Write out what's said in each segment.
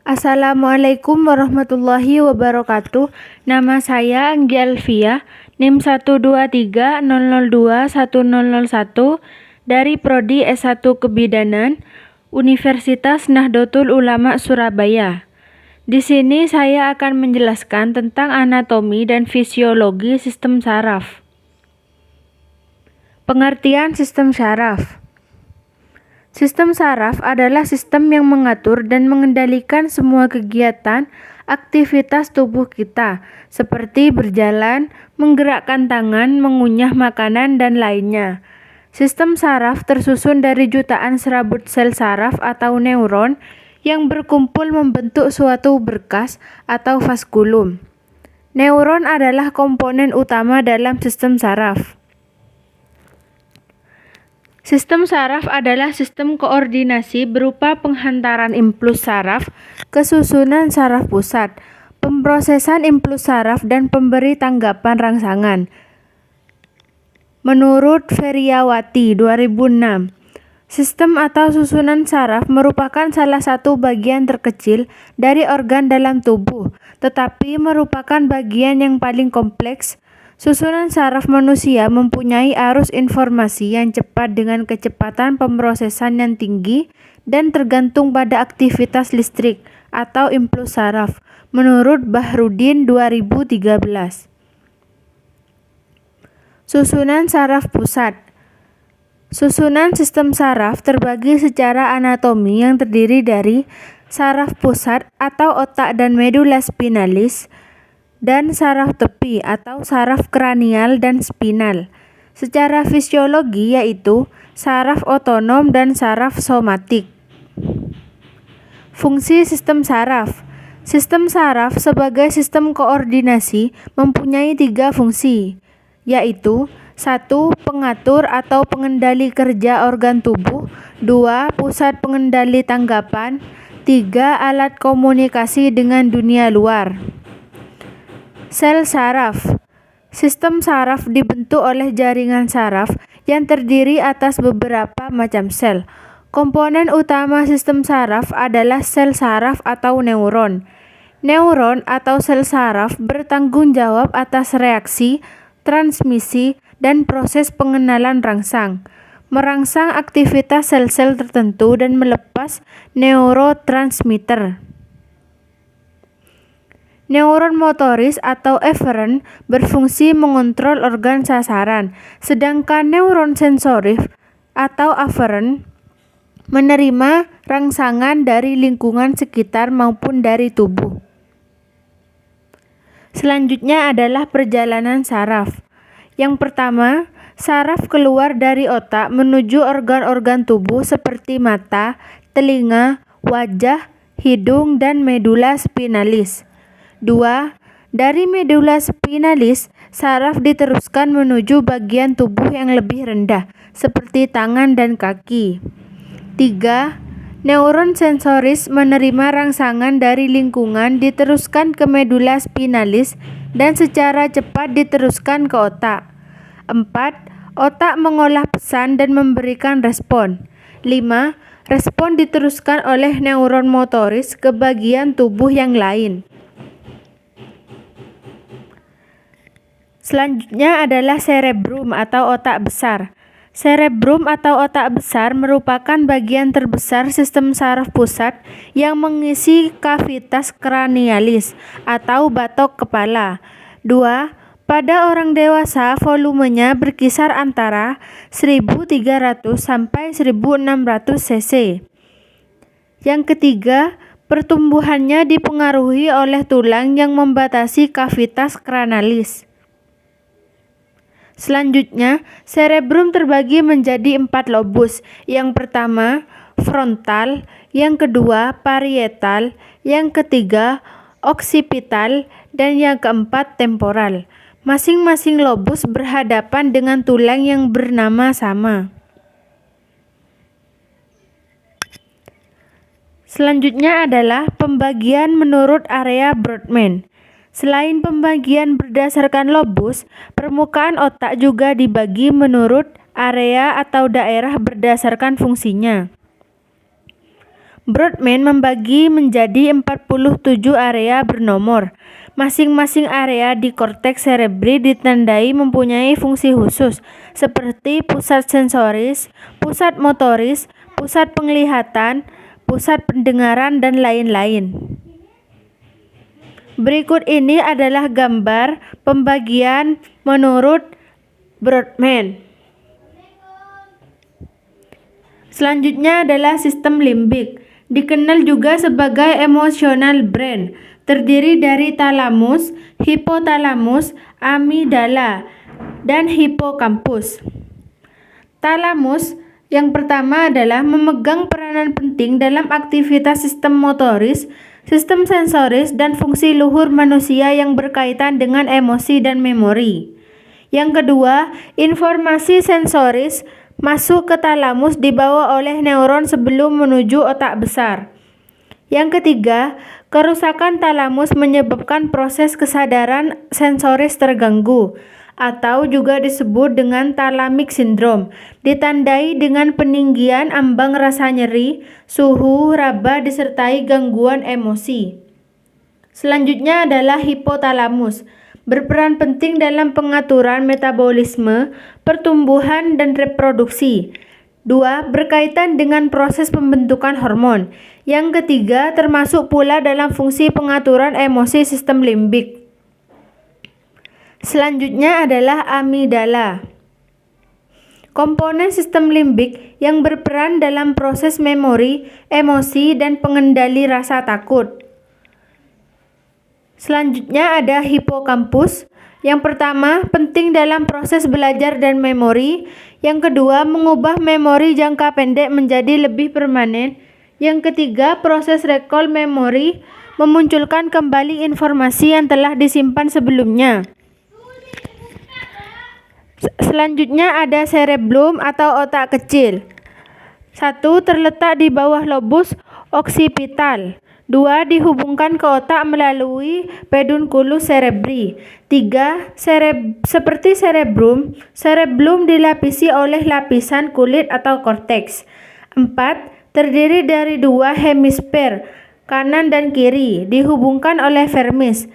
Assalamualaikum warahmatullahi wabarakatuh. Nama saya Anggi Alfia, NIM 123002101 dari Prodi S1 Kebidanan, Universitas Nahdlatul Ulama Surabaya. Di sini saya akan menjelaskan tentang anatomi dan fisiologi sistem saraf. Pengertian sistem saraf. Sistem saraf adalah sistem yang mengatur dan mengendalikan semua kegiatan aktivitas tubuh kita, seperti berjalan, menggerakkan tangan, mengunyah makanan, dan lainnya. Sistem saraf tersusun dari jutaan serabut sel saraf atau neuron yang berkumpul membentuk suatu berkas atau vaskulum. Neuron adalah komponen utama dalam sistem saraf. Sistem saraf adalah sistem koordinasi berupa penghantaran impuls saraf ke susunan saraf pusat, pemrosesan impuls saraf, dan pemberi tanggapan rangsangan. Menurut Feryawati 2006, sistem atau susunan saraf merupakan salah satu bagian terkecil dari organ dalam tubuh, tetapi merupakan bagian yang paling kompleks. Susunan saraf manusia mempunyai arus informasi yang cepat dengan kecepatan pemrosesan yang tinggi dan tergantung pada aktivitas listrik atau impuls saraf, menurut Bahrudin 2013. Susunan saraf pusat. Susunan sistem saraf terbagi secara anatomi yang terdiri dari saraf pusat atau otak dan medula spinalis, dan saraf tepi atau saraf kranial dan spinal. Secara fisiologi yaitu saraf otonom dan saraf somatik. Fungsi sistem saraf. Sistem saraf sebagai sistem koordinasi mempunyai 3 fungsi, yaitu 1. Pengatur atau pengendali kerja organ tubuh, 2. Pusat pengendali tanggapan, 3. Alat komunikasi dengan dunia luar. Sel saraf. Sistem saraf dibentuk oleh jaringan saraf yang terdiri atas beberapa macam sel. Komponen utama sistem saraf adalah sel saraf atau neuron. Neuron atau sel saraf bertanggung jawab atas reaksi, transmisi, dan proses pengenalan rangsang, merangsang aktivitas sel-sel tertentu dan melepas neurotransmitter. Neuron motoris atau eferen berfungsi mengontrol organ sasaran, sedangkan neuron sensoris atau aferen menerima rangsangan dari lingkungan sekitar maupun dari tubuh. Selanjutnya adalah perjalanan saraf. Yang pertama, saraf keluar dari otak menuju organ-organ tubuh seperti mata, telinga, wajah, hidung, dan medula spinalis. 2. Dari medula spinalis, saraf diteruskan menuju bagian tubuh yang lebih rendah, seperti tangan dan kaki. 3. Neuron sensoris menerima rangsangan dari lingkungan diteruskan ke medula spinalis dan secara cepat diteruskan ke otak. 4. Otak mengolah pesan dan memberikan respon. 5. Respon diteruskan oleh neuron motoris ke bagian tubuh yang lain. Selanjutnya adalah cerebrum atau otak besar. Cerebrum atau otak besar merupakan bagian terbesar sistem saraf pusat yang mengisi kavitas kranialis atau batok kepala. 2. Pada orang dewasa volumenya berkisar antara 1300 sampai 1600 cc. Yang ketiga, pertumbuhannya dipengaruhi oleh tulang yang membatasi kavitas kranialis. Selanjutnya, cerebrum terbagi menjadi 4 lobus. Yang pertama, frontal, yang kedua, parietal, yang ketiga, oksipital, dan yang keempat, temporal. Masing-masing lobus berhadapan dengan tulang yang bernama sama. Selanjutnya adalah pembagian menurut area Brodmann. Selain pembagian berdasarkan lobus, permukaan otak juga dibagi menurut area atau daerah berdasarkan fungsinya. Brodmann membagi menjadi 47 area bernomor. Masing-masing area di korteks cerebri ditandai mempunyai fungsi khusus, seperti pusat sensoris, pusat motoris, pusat penglihatan, pusat pendengaran, dan lain-lain. Berikut ini adalah gambar pembagian menurut Brodmann. Selanjutnya adalah sistem limbik. Dikenal juga sebagai emotional brain, terdiri dari talamus, hipotalamus, amigdala, dan hipokampus. Talamus yang pertama adalah memegang peranan penting dalam aktivitas sistem motoris, sistem sensoris, dan fungsi luhur manusia yang berkaitan dengan emosi dan memori. Yang kedua, informasi sensoris masuk ke talamus dibawa oleh neuron sebelum menuju otak besar. Yang ketiga, kerusakan talamus menyebabkan proses kesadaran sensoris terganggu, atau juga disebut dengan thalamic syndrome, ditandai dengan peninggian ambang rasa nyeri, suhu, raba, disertai gangguan emosi. Selanjutnya adalah hipotalamus, berperan penting dalam pengaturan metabolisme, pertumbuhan, dan reproduksi. 2. Berkaitan dengan proses pembentukan hormon. Yang ketiga, termasuk pula dalam fungsi pengaturan emosi sistem limbik. Selanjutnya adalah amigdala, komponen sistem limbik yang berperan dalam proses memori, emosi, dan pengendali rasa takut. Selanjutnya ada hipokampus. Yang pertama, penting dalam proses belajar dan memori. Yang kedua, mengubah memori jangka pendek menjadi lebih permanen. Yang ketiga, proses recall memori, memunculkan kembali informasi yang telah disimpan sebelumnya. Selanjutnya ada cerebellum atau otak kecil. 1. Terletak di bawah lobus occipital. 2. Dihubungkan ke otak melalui pedunculus cerebri. 3. Seperti cerebrum, cerebellum dilapisi oleh lapisan kulit atau korteks. 4. Terdiri dari 2 hemisfer, kanan dan kiri, dihubungkan oleh vermis.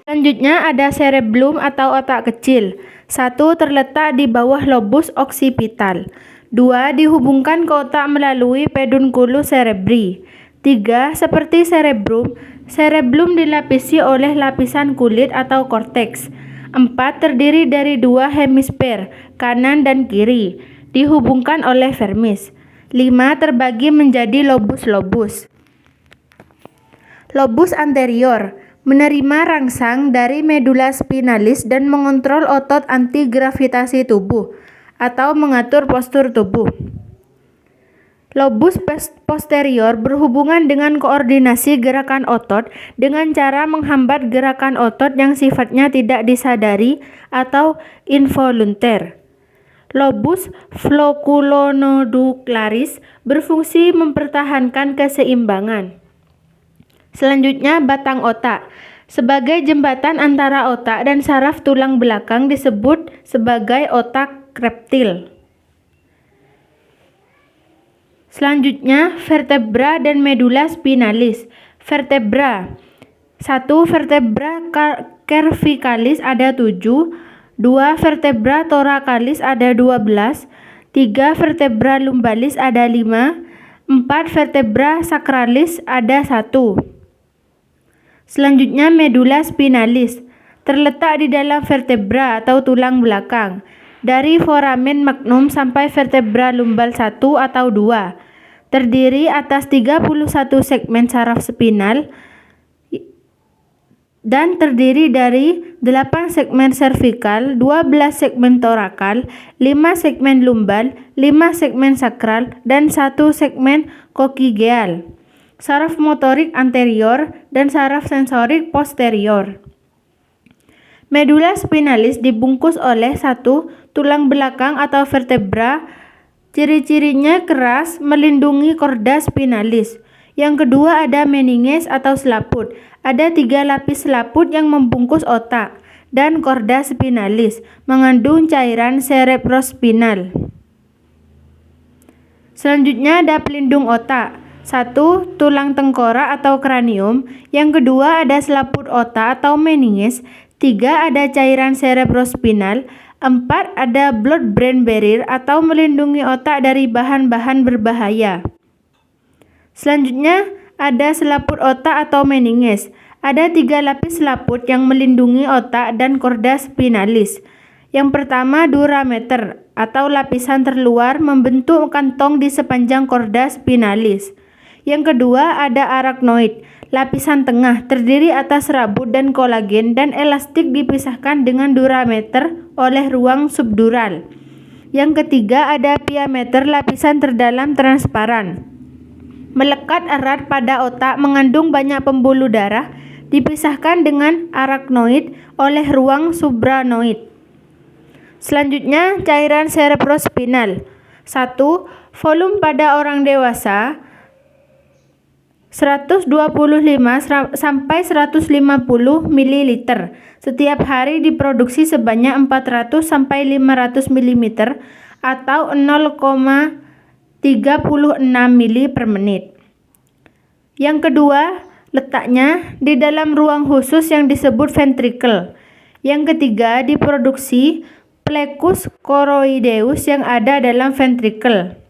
Selanjutnya ada cerebellum atau otak kecil. 1. Terletak di bawah lobus occipital. 2. Dihubungkan ke otak melalui pedunculus cerebri. 3. Seperti cerebrum, cerebellum dilapisi oleh lapisan kulit atau korteks. 4. Terdiri dari 2 hemisfer, kanan dan kiri, dihubungkan oleh vermis. 5. Terbagi menjadi lobus-lobus. Lobus anterior menerima rangsang dari medula spinalis dan mengontrol otot anti-gravitasi tubuh atau mengatur postur tubuh. Lobus posterior berhubungan dengan koordinasi gerakan otot dengan cara menghambat gerakan otot yang sifatnya tidak disadari atau involunter. Lobus flocculonodularis berfungsi mempertahankan keseimbangan. Selanjutnya, batang otak. Sebagai jembatan antara otak dan saraf tulang belakang disebut sebagai otak reptil. Selanjutnya, vertebra dan medula spinalis. Vertebra. 1. Vertebra cervicalis ada 7. 2. Vertebra thoracalis ada 12. 3. Vertebra lumbalis ada 5. 4. Vertebra sacralis ada 1. Selanjutnya, medula spinalis. Terletak di dalam vertebra atau tulang belakang, dari foramen magnum sampai vertebra lumbal 1 atau 2. Terdiri atas 31 segmen saraf spinal dan terdiri dari 8 segmen servikal, 12 segmen torakal, 5 segmen lumbal, 5 segmen sakral, dan 1 segmen kokigeal, saraf motorik anterior, dan saraf sensorik posterior. Medula spinalis dibungkus oleh 1. Tulang belakang atau vertebra. Ciri-cirinya keras, melindungi korda spinalis. Yang kedua ada meninges atau selaput. Ada 3 lapis selaput yang membungkus otak. Dan korda spinalis, mengandung cairan cerebrospinal. Selanjutnya ada pelindung otak. 1. Tulang tengkorak atau kranium. Yang kedua ada selaput otak atau meninges. 3. Ada cairan cerebrospinal. 4. Ada blood-brain barrier atau melindungi otak dari bahan-bahan berbahaya. Selanjutnya ada selaput otak atau meninges. Ada 3 lapis selaput yang melindungi otak dan korda spinalis. Yang pertama durameter atau lapisan terluar membentuk kantong di sepanjang korda spinalis. Yang kedua ada arachnoid, lapisan tengah terdiri atas rabut dan kolagen dan elastik dipisahkan dengan durameter oleh ruang subdural. Yang ketiga ada piameter, lapisan terdalam transparan. Melekat erat pada otak, mengandung banyak pembuluh darah, dipisahkan dengan arachnoid oleh ruang supranoid. Selanjutnya cairan cerebrospinal. 1. Volume pada orang dewasa 125 sampai 150 ml. Setiap hari diproduksi sebanyak 400 sampai 500 ml atau 0,36 mili per menit. Yang kedua, letaknya di dalam ruang khusus yang disebut ventricle. Yang ketiga, diproduksi plexus choroideus yang ada dalam ventricle.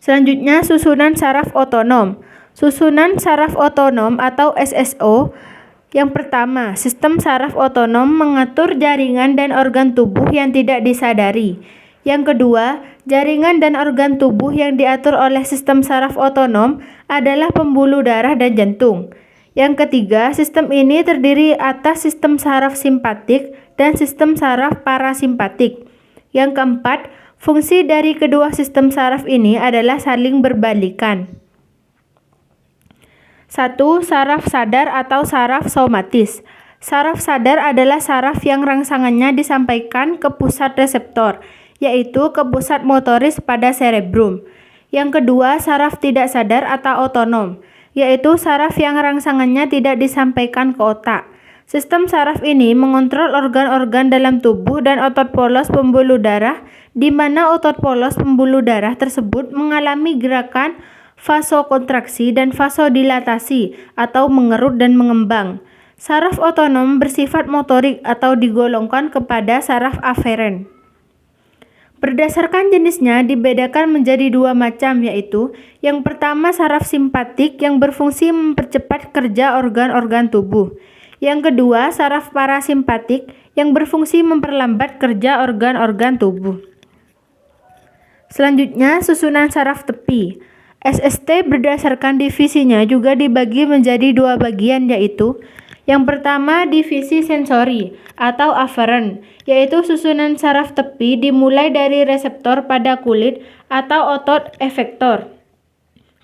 Selanjutnya, susunan saraf otonom. Susunan saraf otonom atau SSO. Yang pertama, sistem saraf otonom mengatur jaringan dan organ tubuh yang tidak disadari. Yang kedua, jaringan dan organ tubuh yang diatur oleh sistem saraf otonom adalah pembuluh darah dan jantung. Yang ketiga, sistem ini terdiri atas sistem saraf simpatik dan sistem saraf parasimpatik. Yang keempat, fungsi dari kedua sistem saraf ini adalah saling berbalikan. 1. Saraf sadar atau saraf somatis. Saraf sadar adalah saraf yang rangsangannya disampaikan ke pusat reseptor, yaitu ke pusat motoris pada cerebrum. Yang kedua, saraf tidak sadar atau otonom, yaitu saraf yang rangsangannya tidak disampaikan ke otak. Sistem saraf ini mengontrol organ-organ dalam tubuh dan otot polos pembuluh darah, di mana otot polos pembuluh darah tersebut mengalami gerakan vasokontraksi dan vasodilatasi atau mengerut dan mengembang. Saraf otonom bersifat motorik atau digolongkan kepada saraf aferen. Berdasarkan jenisnya dibedakan menjadi 2 macam, yaitu yang pertama saraf simpatik yang berfungsi mempercepat kerja organ-organ tubuh. Yang kedua saraf parasimpatik yang berfungsi memperlambat kerja organ-organ tubuh. Selanjutnya susunan saraf tepi. SST berdasarkan divisinya juga dibagi menjadi 2 bagian, yaitu yang pertama divisi sensori atau aferen, yaitu susunan saraf tepi dimulai dari reseptor pada kulit atau otot efektor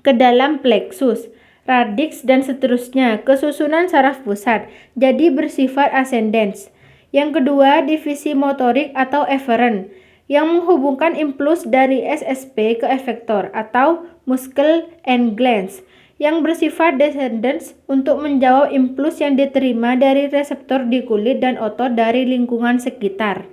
ke dalam plexus, radix dan seterusnya ke susunan saraf pusat, jadi bersifat ascendens. Yang kedua divisi motorik atau eferen, yang menghubungkan impuls dari SSP ke efektor atau muscle and glands, yang bersifat descendens untuk menjawab impuls yang diterima dari reseptor di kulit dan otot dari lingkungan sekitar.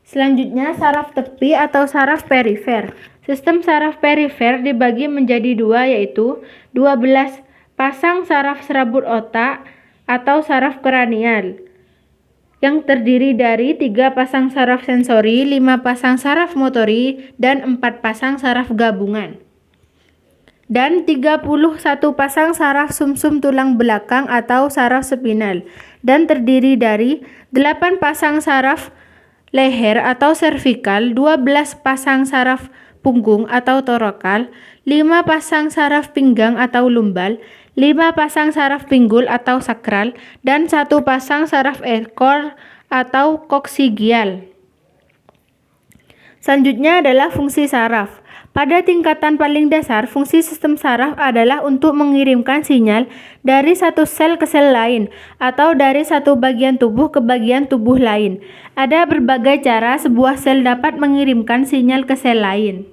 Selanjutnya saraf tepi atau saraf perifer. Sistem saraf perifer dibagi menjadi 2, yaitu 12 pasang saraf serabut otak atau saraf kranial, yang terdiri dari 3 pasang saraf sensori, 5 pasang saraf motori, dan 4 pasang saraf gabungan. Dan 31 pasang saraf sumsum tulang belakang atau saraf spinal, dan terdiri dari 8 pasang saraf leher atau cervical, 12 pasang saraf punggung atau thoracal, 5 pasang saraf pinggang atau lumbal, 5 pasang saraf pinggul atau sakral, dan 1 pasang saraf ekor atau koksigial. Selanjutnya adalah fungsi saraf. Pada tingkatan paling dasar, fungsi sistem saraf adalah untuk mengirimkan sinyal dari satu sel ke sel lain atau dari satu bagian tubuh ke bagian tubuh lain. Ada berbagai cara sebuah sel dapat mengirimkan sinyal ke sel lain.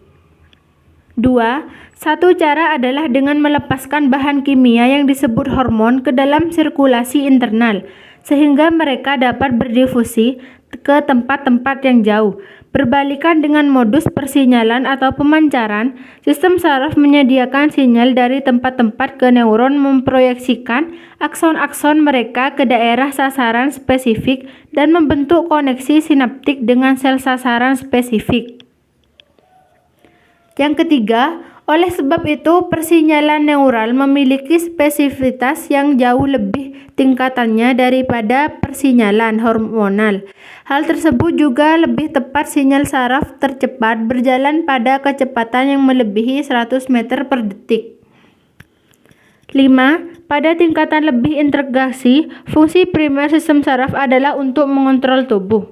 2. Satu cara adalah dengan melepaskan bahan kimia yang disebut hormon ke dalam sirkulasi internal, sehingga mereka dapat berdifusi ke tempat-tempat yang jauh. Berbalikan dengan modus persinyalan atau pemancaran, sistem saraf menyediakan sinyal dari tempat-tempat ke neuron memproyeksikan akson-akson mereka ke daerah sasaran spesifik dan membentuk koneksi sinaptik dengan sel sasaran spesifik. Yang ketiga, oleh sebab itu persinyalan neural memiliki spesifitas yang jauh lebih tingkatannya daripada persinyalan hormonal. Hal tersebut juga lebih tepat sinyal saraf tercepat berjalan pada kecepatan yang melebihi 100 meter per detik. 5. Pada tingkatan lebih integrasi, fungsi primer sistem saraf adalah untuk mengontrol tubuh.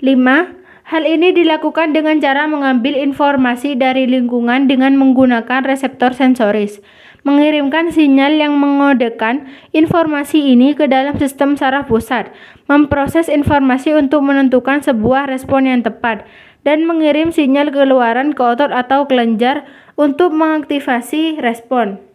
5. Hal ini dilakukan dengan cara mengambil informasi dari lingkungan dengan menggunakan reseptor sensoris, mengirimkan sinyal yang mengodekan informasi ini ke dalam sistem saraf pusat, memproses informasi untuk menentukan sebuah respon yang tepat, dan mengirim sinyal keluaran ke otot atau kelenjar untuk mengaktifasi respon.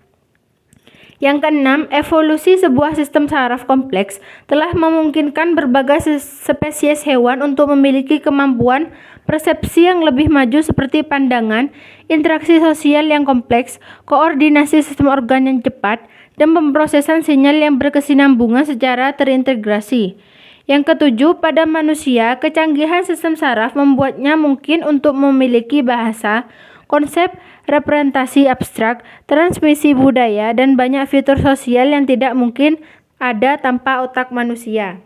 Yang keenam, evolusi sebuah sistem saraf kompleks telah memungkinkan berbagai spesies hewan untuk memiliki kemampuan persepsi yang lebih maju seperti pandangan, interaksi sosial yang kompleks, koordinasi sistem organ yang cepat, dan pemrosesan sinyal yang berkesinambungan secara terintegrasi. Yang ketujuh, pada manusia, kecanggihan sistem saraf membuatnya mungkin untuk memiliki bahasa, konsep representasi abstrak, transmisi budaya, dan banyak fitur sosial yang tidak mungkin ada tanpa otak manusia.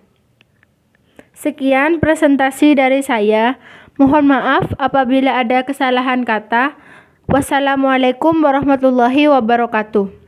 Sekian presentasi dari saya. Mohon maaf apabila ada kesalahan kata. Wassalamualaikum warahmatullahi wabarakatuh.